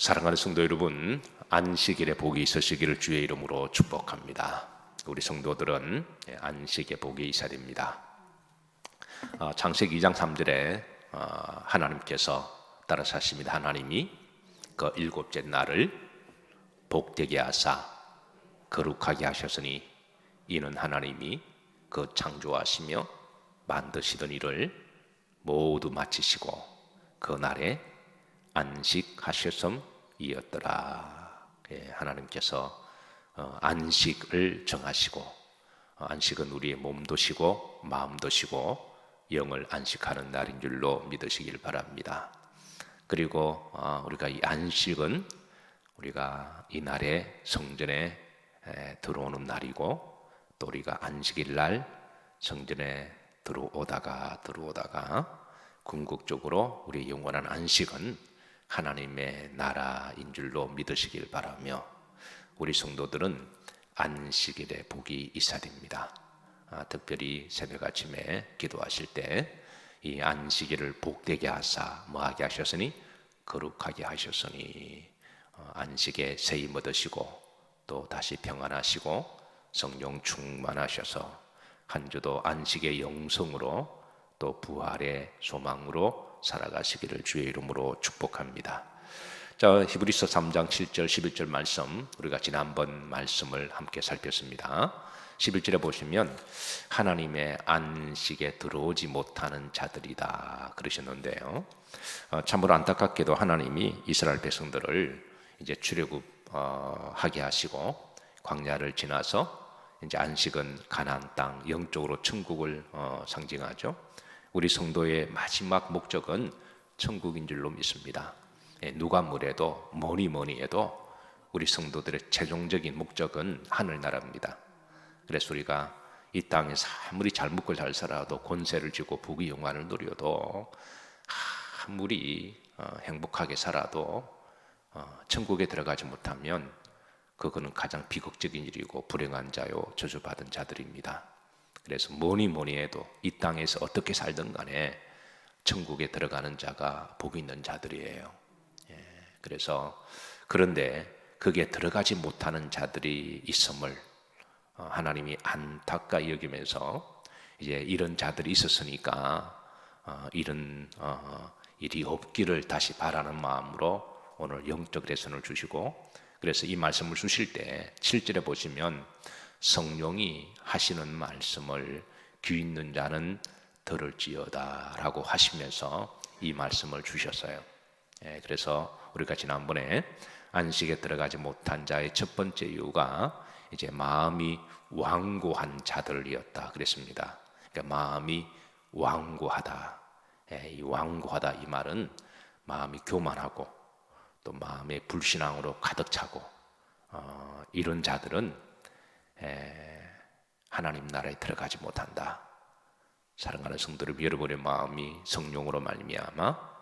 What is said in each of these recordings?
사랑하는 성도 여러분, 안식일에 복이 있으시기를 주의 이름으로 축복합니다. 우리 성도들은 안식의 복이 있어야 됩니다. 창세기 2장 3절에 하나님께서 따라서 하십니다. 하나님이 그 일곱째 날을 복되게 하사 거룩하게 하셨으니 이는 하나님이 그 창조하시며 만드시던 일을 모두 마치시고 그 날에 안식하셨음이었더라. 하나님께서 안식을 정하시고, 안식은 우리의 몸도 쉬고 마음도 쉬고 영을 안식하는 날인 줄로 믿으시길 바랍니다. 그리고 우리가 이 안식은 우리가 이 날에 성전에 들어오는 날이고, 또 우리가 안식일 날 성전에 들어오다가 궁극적으로 우리의 영원한 안식은 하나님의 나라인 줄로 믿으시길 바라며, 우리 성도들은 안식일에 복이 있어야 됩니다. 특별히 새벽 아침에 기도하실 때 이 안식일을 복되게 하사 뭐하게 하셨으니 거룩하게 하셨으니, 안식에 세임 얻으시고 또 다시 평안하시고 성령 충만하셔서 한 주도 안식의 영성으로 또 부활의 소망으로 살아가시기를 주의 이름으로 축복합니다. 자, 히브리서 3장 7절 11절 말씀, 우리가 지난번 말씀을 함께 살폈습니다. 11절에 보시면 하나님의 안식에 들어오지 못하는 자들이다 그러셨는데요, 참으로 안타깝게도 하나님이 이스라엘 백성들을 이제 출애굽하게 하시고 광야를 지나서 이제 안식은 가나안 땅, 영적으로 천국을 상징하죠. 우리 성도의 마지막 목적은 천국인 줄로 믿습니다. 누가 뭐래도 뭐니 해도 우리 성도들의 최종적인 목적은 하늘나라입니다. 그래서 우리가 이 땅에서 아무리 잘 먹고 잘 살아도, 권세를 쥐고 부귀 영화를 누려도, 아무리 행복하게 살아도 천국에 들어가지 못하면 그거는 가장 비극적인 일이고 불행한 자요 저주받은 자들입니다. 그래서 뭐니 해도 이 땅에서 어떻게 살든 간에 천국에 들어가는 자가 복이 있는 자들이에요. 그래서 그런데 그게 들어가지 못하는 자들이 있음을 하나님이 안타까이 여기면서 이제 이런 자들이 있었으니까 이런 일이 없기를 다시 바라는 마음으로 오늘 영적 레슨을 주시고, 그래서 이 말씀을 주실 때 7절에 보시면 성령이 하시는 말씀을 귀 있는 자는 들을지어다 라고 하시면서 이 말씀을 주셨어요. 그래서 우리가 지난번에 안식에 들어가지 못한 자의 첫 번째 이유가 이제 마음이 완고한 자들이었다 그랬습니다. 그러니까 마음이 완고하다. 이 완고하다, 이 말은 마음이 교만하고 또 마음의 불신앙으로 가득 차고, 이런 자들은 하나님 나라에 들어가지 못한다. 사랑하는 성도들, 여러분의 마음이 성령으로 말미암아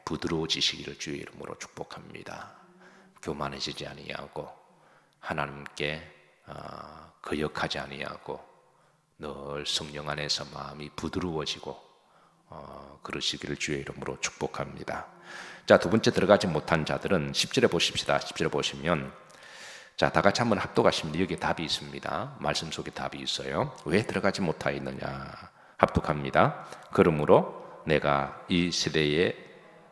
부드러워지시기를 주의 이름으로 축복합니다. 교만해지지 아니하고 하나님께 거역하지 아니하고 늘 성령 안에서 마음이 부드러워지고 그러시기를 주의 이름으로 축복합니다. 자, 두 번째 들어가지 못한 자들은 10절에 보십시다. 10절에 보시면, 자, 다 같이 한번 합독하시면 여기에 답이 있습니다. 말씀 속에 답이 있어요. 왜 들어가지 못하였느냐? 합독합니다. 그러므로 내가 이 세대에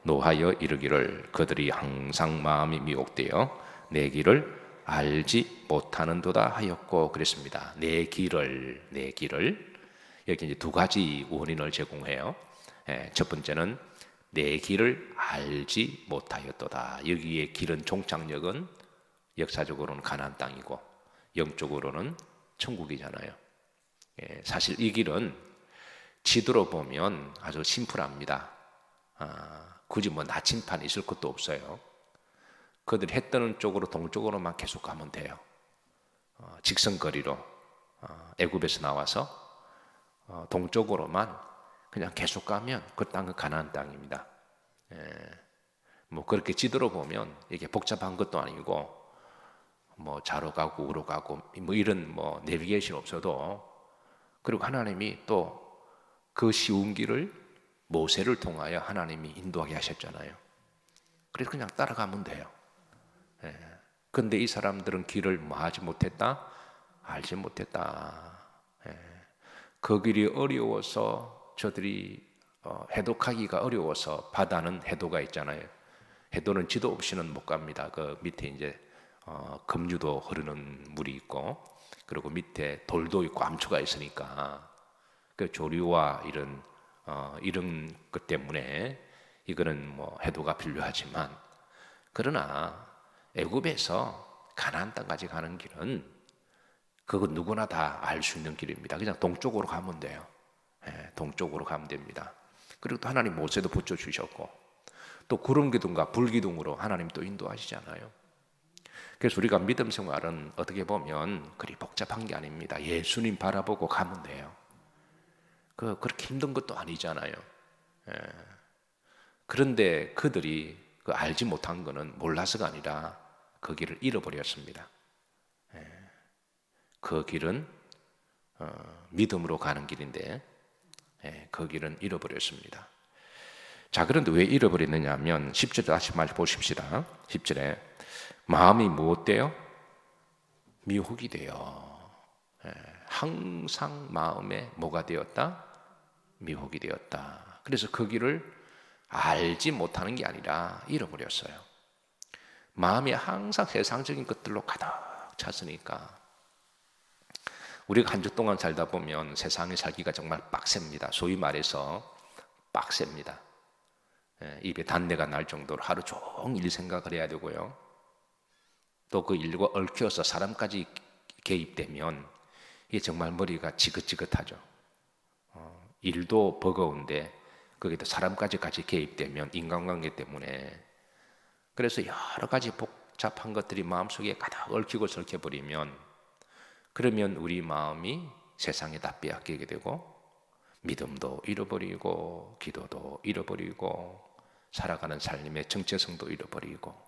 노하여 이르기를 그들이 항상 마음이 미혹되어 내 길을 알지 못하는도다 하였고 그랬습니다. 내 길을 여기 이제 두 가지 원인을 제공해요. 첫 번째는 내 길을 알지 못하였도다. 여기에 길은, 종착역은 역사적으로는 가나안 땅이고 영적으로는 천국이잖아요. 사실 이 길은 지도로 보면 아주 심플합니다. 굳이 뭐 나침판이 있을 것도 없어요. 그들이 해 뜨는 쪽으로, 동쪽으로만 계속 가면 돼요. 직선거리로 애굽에서 나와서 동쪽으로만 그냥 계속 가면 그 땅은 가나안 땅입니다. 뭐 그렇게 지도로 보면 이게 복잡한 것도 아니고, 뭐 좌로 가고 우로 가고 뭐 이런 뭐 내비게이션 없어도, 그리고 하나님이 또 그 쉬운 길을 모세를 통하여 하나님이 인도하게 하셨잖아요. 그래서 그냥 따라가면 돼요. 예. 근데 이 사람들은 길을 뭐 하지 못했다? 알지 못했다. 예. 그 길이 어려워서 저들이 해독하기가 어려워서 바다는 해도가 있잖아요. 해도는 지도 없이는 못 갑니다. 그 밑에 이제 급류도 흐르는 물이 있고, 그리고 밑에 돌도 있고 암초가 있으니까 그 조류와 이런 것 때문에 이거는 뭐 해도가 필요하지만, 그러나 애굽에서 가나안 땅까지 가는 길은 그거 누구나 다 알 수 있는 길입니다. 그냥 동쪽으로 가면 돼요. 예, 동쪽으로 가면 됩니다. 그리고 또 하나님 모세도 붙여주셨고, 또 구름 기둥과 불 기둥으로 하나님 또 인도하시잖아요. 그래서 우리가 믿음 생활은 어떻게 보면 그리 복잡한 게 아닙니다. 예수님 바라보고 가면 돼요. 그렇게 힘든 것도 아니잖아요. 예. 그런데 그들이 그 알지 못한 거는 몰라서가 아니라 그 길을 잃어버렸습니다. 예. 그 길은 믿음으로 가는 길인데, 예, 그 길은 잃어버렸습니다. 자, 그런데 왜 잃어버렸느냐 하면 10절 다시 말 보십시다. 10절에 마음이 무엇돼요? 미혹이 돼요. 예, 항상 마음에 뭐가 되었다? 미혹이 되었다. 그래서 그 길을 알지 못하는 게 아니라 잃어버렸어요. 마음이 항상 세상적인 것들로 가득 찼으니까. 우리가 한 주 동안 살다 보면 세상에 살기가 정말 빡셉니다. 소위 말해서 빡셉니다. 입에 단내가 날 정도로 하루 종일 생각을 해야 되고요. 또 그 일과 얽혀서 사람까지 개입되면 이게 정말 머리가 지긋지긋하죠. 일도 버거운데 거기다 사람까지 같이 개입되면 인간관계 때문에, 그래서 여러 가지 복잡한 것들이 마음속에 가득 얽히고 설켜버리면, 그러면 우리 마음이 세상에 다 빼앗기게 되고 믿음도 잃어버리고 기도도 잃어버리고 살아가는 삶의 정체성도 잃어버리고,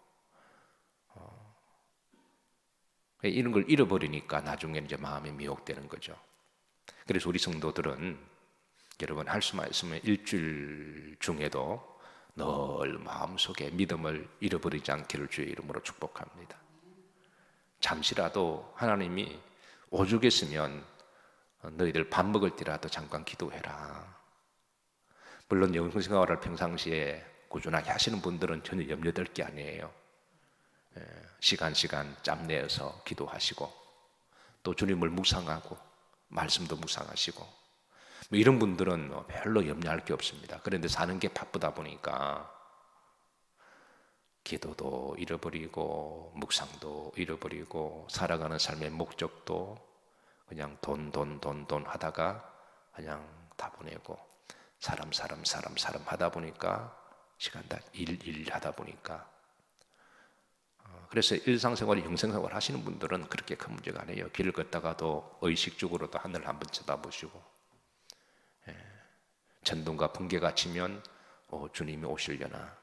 이런 걸 잃어버리니까 나중에 이제 마음이 미혹되는 거죠. 그래서 우리 성도들은 여러분 할 수만 있으면 일주일 중에도 늘 마음속에 믿음을 잃어버리지 않기를 주의 이름으로 축복합니다. 잠시라도 하나님이 오죽했으면 너희들 밥 먹을 때라도 잠깐 기도해라. 물론 영성생활을 평상시에 꾸준하게 하시는 분들은 전혀 염려될 게 아니에요. 시간 짬 내어서 기도하시고, 또 주님을 묵상하고 말씀도 묵상하시고, 뭐 이런 분들은 별로 염려할 게 없습니다. 그런데 사는 게 바쁘다 보니까 기도도 잃어버리고 묵상도 잃어버리고 살아가는 삶의 목적도 그냥 돈 하다가 그냥 다 보내고, 사람 하다 보니까 시간 다 일 하다 보니까, 그래서 일상생활, 영생생활 하시는 분들은 그렇게 큰 문제가 아니에요. 길을 걷다가도 의식적으로도 하늘 한번 쳐다보시고, 천둥과 번개가 치면 주님이 오시려나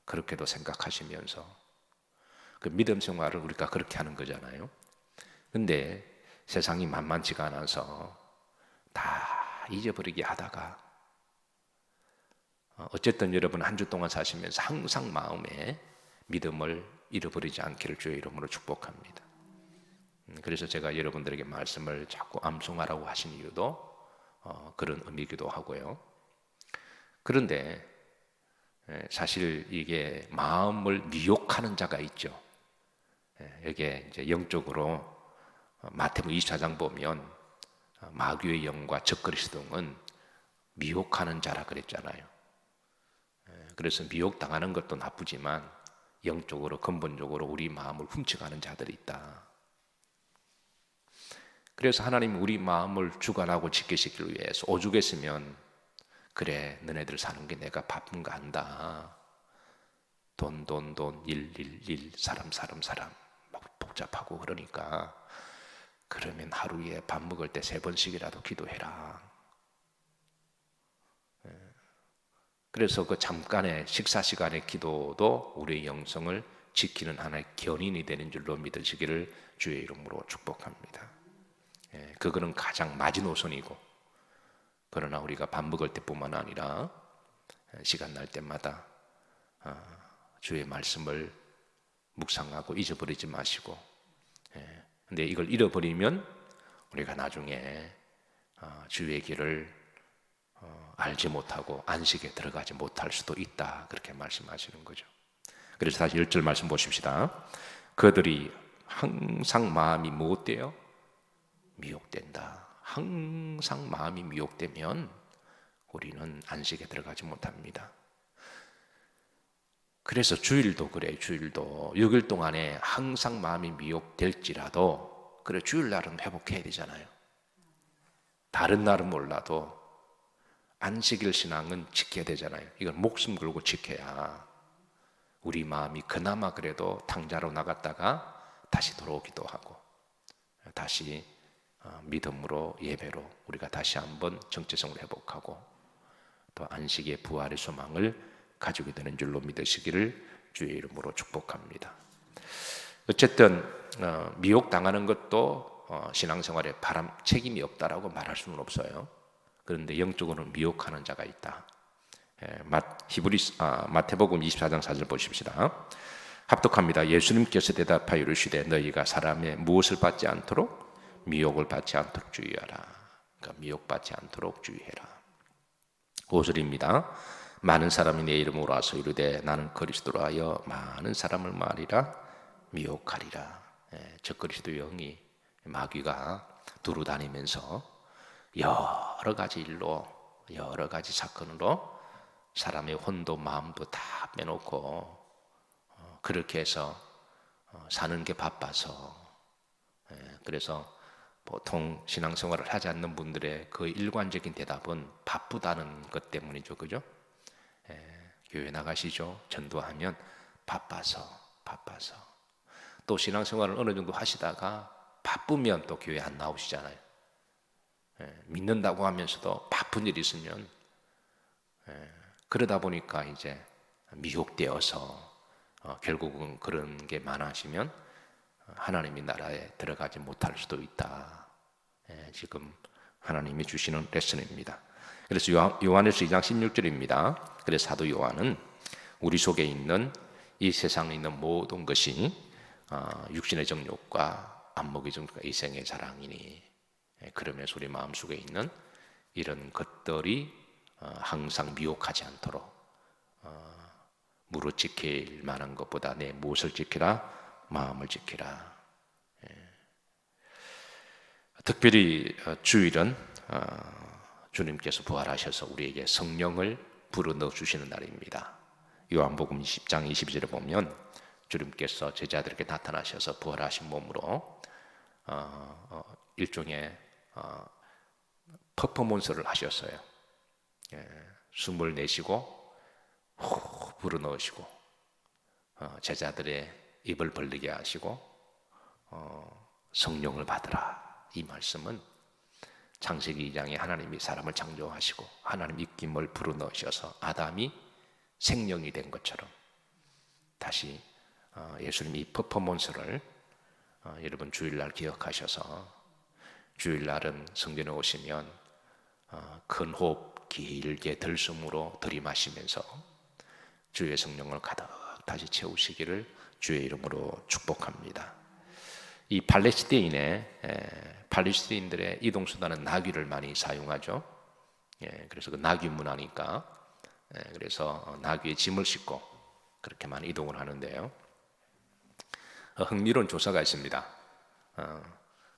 그렇게도 생각하시면서, 그 믿음 생활을 우리가 그렇게 하는 거잖아요. 근데 세상이 만만치가 않아서 다 잊어버리게 하다가, 어쨌든 여러분 한 주 동안 사시면서 항상 마음에 믿음을 잃어버리지 않기를 주의 이름으로 축복합니다. 그래서 제가 여러분들에게 말씀을 자꾸 암송하라고 하신 이유도 그런 의미이기도 하고요. 그런데 사실 이게 마음을 미혹하는 자가 있죠. 여기에 이제 영적으로 마태복음 24장 보면 마귀의 영과 적그리스도는 미혹하는 자라 그랬잖아요. 그래서 미혹당하는 것도 나쁘지만 영적으로 근본적으로 우리 마음을 훔쳐가는 자들이 있다. 그래서 하나님 우리 마음을 주관하고 지키시기 위해서 오죽했으면, 그래 너네들 사는 게 내가 바쁜가 안다. 돈, 일, 사람 막 복잡하고 그러니까 그러면 하루에 밥 먹을 때 3번씩이라도 기도해라. 그래서 그 잠깐의 식사 시간의 기도도 우리의 영성을 지키는 하나의 견인이 되는 줄로 믿으시기를 주의 이름으로 축복합니다. 그거는 가장 마지노선이고, 그러나 우리가 밥 먹을 때뿐만 아니라 시간 날 때마다 주의 말씀을 묵상하고 잊어버리지 마시고, 근데 이걸 잃어버리면 우리가 나중에 주의 길을 알지 못하고 안식에 들어가지 못할 수도 있다, 그렇게 말씀하시는 거죠. 그래서 다시 1절 말씀 보십시다. 그들이 항상 마음이 무엇돼요? 미혹된다. 항상 마음이 미혹되면 우리는 안식에 들어가지 못합니다. 그래서 주일도 그래, 주일도 6일 동안에 항상 마음이 미혹될지라도 그래, 주일날은 회복해야 되잖아요. 다른 날은 몰라도 안식일 신앙은 지켜야 되잖아요. 이건 목숨 걸고 지켜야 우리 마음이 그나마 그래도 탕자로 나갔다가 다시 들어오기도 하고, 다시 믿음으로 예배로 우리가 다시 한번 정체성을 회복하고 또 안식의 부활의 소망을 가지게 되는 줄로 믿으시기를 주의 이름으로 축복합니다. 어쨌든 미혹당하는 것도 신앙생활에 책임이 없다라고 말할 수는 없어요. 그런데 영적으로는 미혹하는 자가 있다. 마태복음 24장 4절 보십시다. 합독합니다. 예수님께서 대답하여 이르시되 너희가 사람의 무엇을 받지 않도록 미혹을 받지 않도록 주의하라. 그러니까 미혹받지 않도록 주의해라. 5절입니다. 많은 사람이 내 이름으로 와서 이르되 나는 그리스도라 하여 많은 사람을 말이라 미혹하리라. 적그리스도 영이, 마귀가 두루 다니면서 여러 가지 일로, 여러 가지 사건으로 사람의 혼도 마음도 다 빼놓고 그렇게 해서 사는 게 바빠서, 그래서 보통 신앙생활을 하지 않는 분들의 그 일관적인 대답은 바쁘다는 것 때문이죠. 그죠? 교회 나가시죠? 전도하면 바빠서. 또 신앙생활을 어느 정도 하시다가 바쁘면 또 교회 안 나오시잖아요. 믿는다고 하면서도 바쁜 일이 있으면, 그러다 보니까 이제 미혹되어서 결국은 그런 게 많아지면 하나님의 나라에 들어가지 못할 수도 있다. 지금 하나님이 주시는 레슨입니다. 그래서 요한일서 2장 16절입니다. 그래서 사도 요한은 우리 속에 있는 이 세상에 있는 모든 것이 육신의 정욕과 안목의 정욕과 이생의 자랑이니, 그러면서 우리 마음속에 있는 이런 것들이 항상 미혹하지 않도록 무릇 지킬 만한 것보다 내 무엇을 지키라? 마음을 지키라. 특별히 주일은 주님께서 부활하셔서 우리에게 성령을 불어넣어 주시는 날입니다. 요한복음 10장 22절에 보면 주님께서 제자들에게 나타나셔서 부활하신 몸으로 일종의 퍼포먼스를 하셨어요. 숨을 내쉬고 후 불어넣으시고 제자들의 입을 벌리게 하시고 성령을 받으라. 이 말씀은 창세기 2장에 하나님이 사람을 창조하시고 하나님 입김을 불어넣으셔서 아담이 생명이 된 것처럼 다시 예수님이 이 퍼포먼스를 여러분 주일날 기억하셔서 주일날은 성전에 오시면 큰 호흡 길게 들숨으로 들이마시면서 주의 성령을 가득 다시 채우시기를 주의 이름으로 축복합니다. 이 팔레스티인들의 이동수단은 나귀를 많이 사용하죠. 그래서 그 나귀 문화니까, 그래서 나귀에 짐을 싣고 그렇게 많이 이동을 하는데요. 흥미로운 조사가 있습니다.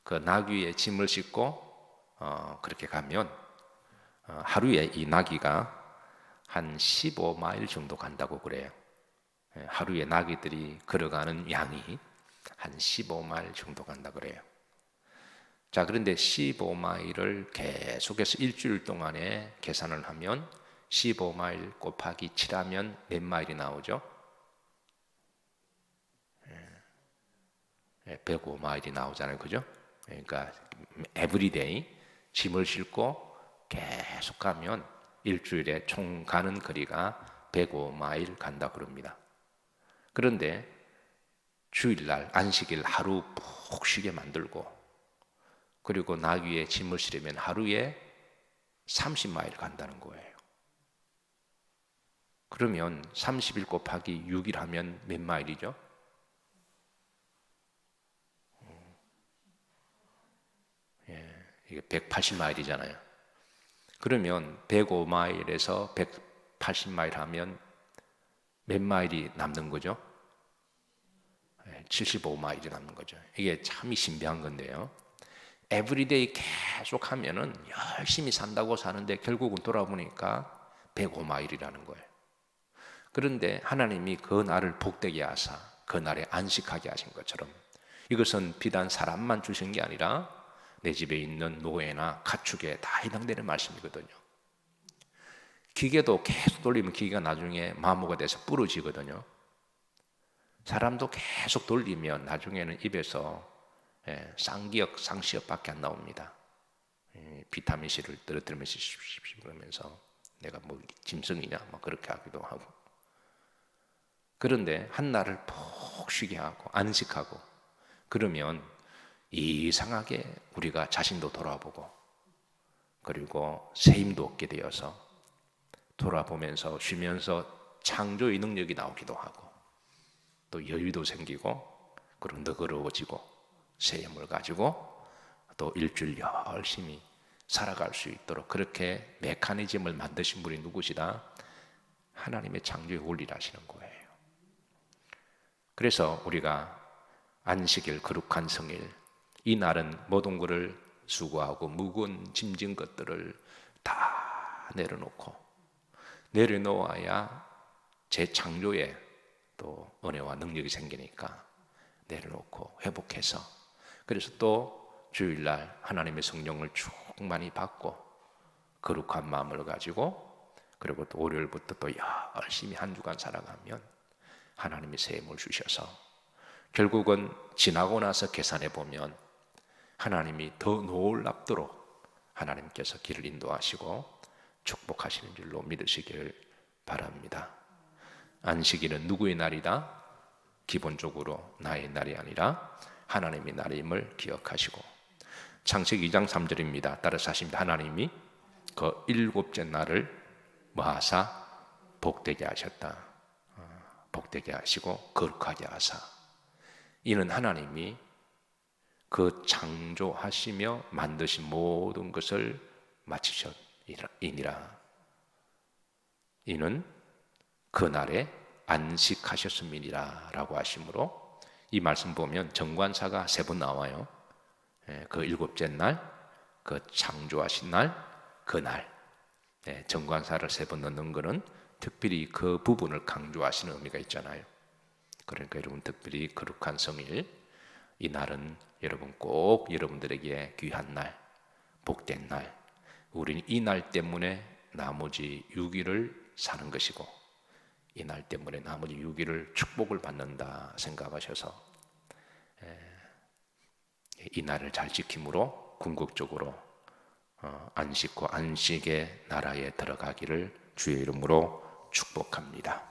그 나귀에 짐을 싣고 그렇게 가면 하루에 이 나귀가 한 15마일 정도 간다고 그래요. 하루에 나귀들이 걸어가는 양이 한 15마일 정도 간다 그래요. 자, 그런데 15마일을 계속해서 일주일 동안에 계산을 하면 15마일 곱하기 7하면 몇 마일이 나오죠? 105마일이 나오잖아요. 그죠? 그러니까 에브리데이 짐을 싣고 계속 가면 일주일에 총 가는 거리가 105마일 간다 그럽니다. 그런데 주일날 안식일 하루 푹 쉬게 만들고 그리고 나귀에 짐을 실으면 하루에 30마일 간다는 거예요. 그러면 30일 곱하기 6일 하면 몇 마일이죠? 이게 180마일이잖아요. 그러면 105마일에서 180마일 하면 몇 마일이 남는 거죠? 75마일이 남는 거죠. 이게 참 신비한 건데요. 에브리데이 계속 하면은 열심히 산다고 사는데 결국은 돌아보니까 105마일이라는 거예요. 그런데 하나님이 그 날을 복되게 하사 그 날에 안식하게 하신 것처럼 이것은 비단 사람만 주신 게 아니라 내 집에 있는 노예나 가축에 다 해당되는 말씀이거든요. 기계도 계속 돌리면 기계가 나중에 마모가 돼서 부러지거든요. 사람도 계속 돌리면 나중에는 입에서 쌍기역, 쌍시역밖에 안 나옵니다. 비타민 C를 떨어뜨리면서 그러면서 내가 뭐 짐승이냐 뭐 그렇게 하기도 하고. 그런데 한 날을 푹 쉬게 하고 안식하고 그러면 이상하게 우리가 자신도 돌아보고 그리고 새 힘도 얻게 되어서 돌아보면서 쉬면서 창조의 능력이 나오기도 하고 또 여유도 생기고 그리고 너그러워지고 새 힘을 가지고 또 일주일 열심히 살아갈 수 있도록 그렇게 메커니즘을 만드신 분이 누구시다? 하나님의 창조의 원리라시는 거예요. 그래서 우리가 안식일, 거룩한 성일 이 날은 모든 것을 수고하고 무거운 짐진 것들을 다 내려놓아야 재창조에 또 은혜와 능력이 생기니까 내려놓고 회복해서 그래서 또 주일날 하나님의 성령을 충만히 받고 거룩한 마음을 가지고 그리고 또 월요일부터 또 열심히 한 주간 살아가면 하나님이 새 힘을 주셔서 결국은 지나고 나서 계산해 보면 하나님이 더 놀랍도록 하나님께서 길을 인도하시고 축복하시는 줄로 믿으시길 바랍니다. 안식일은 누구의 날이다? 기본적으로 나의 날이 아니라 하나님의 날임을 기억하시고 창세기 2장 3절입니다. 따라서 하십니다. 하나님이 그 일곱째 날을 뭐하사 복되게 하셨다. 복되게 하시고 거룩하게 하사 이는 하나님이 그 창조하시며 만드신 모든 것을 마치셨이니라. 이는 그날에 안식하셨음이니라 라고 하시므로 이 말씀 보면 정관사가 3번 나와요. 그 일곱째 날, 그 창조하신 날, 그날 정관사를 3번 넣는 것은 특별히 그 부분을 강조하시는 의미가 있잖아요. 그러니까 여러분 특별히 거룩한 성일 이 날은 여러분 꼭 여러분들에게 귀한 날, 복된 날 우리는 이 날 때문에 나머지 6일을 사는 것이고 이 날 때문에 나머지 6일을 축복을 받는다 생각하셔서 이 날을 잘 지킴으로 궁극적으로 안식과 안식의 나라에 들어가기를 주의 이름으로 축복합니다.